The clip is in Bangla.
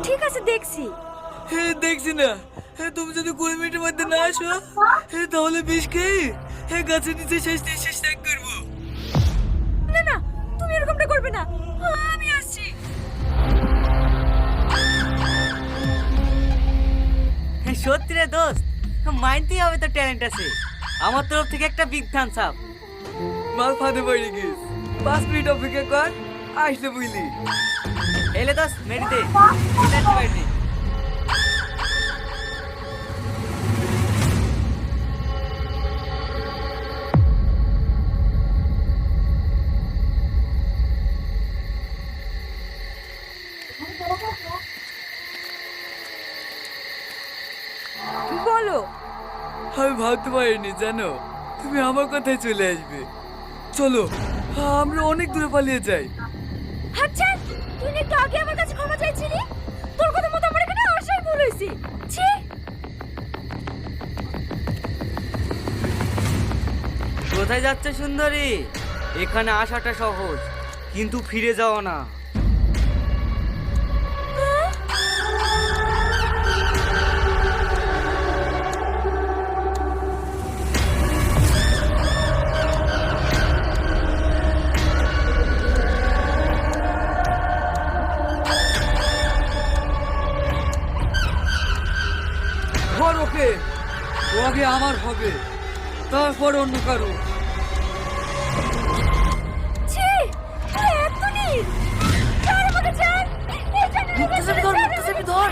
ঠিক আছে দেখছি। দেখছি না, তুমি যদি 20 মিনিটের মধ্যে না আসো তাহলে বিষ খেয়ে গাছের নিচে শেষ ত্যাগ করবো। না না, তুমি এরকমটা করবে না, আমি আসছি। সত্যি রে দোস্ত, মাইনতেই হবে তো ট্যালেন্ট আছে। আমার তরফ থেকে একটা বিগ থামস আপ। মাল ফাঁদে পড়ে গেছ, 5 মিনিট অপেক্ষা কর, আসলে বুঝলি। এলে দোস্ত মেরি দে, বাইরে বলো। আমি ভাবতে পারিনি জানো তুমি আমার কথায় চলে আসবে। চলো আমরা অনেক দূরে পালিয়ে যাই। আচ্ছা, তুই না একটু আগে আমার কাছে ক্ষমা চাইছিলি, তোর কথা মতো আমার এখানে আসাই ভুল হয়েছে। ছি। কোথায় যাচ্ছে সুন্দরী? এখানে আসাটা সহজ, কিন্তু ফিরে যাও না। ধর ওকে, ও আগে আমার হবে, তারপর অন্য কারো। ছি, তুই এত নিস। ছাড় আমাকে, ছাড়। এই জানি না, মুক্তাসাবি ধর, মুক্তাসাবি ধর।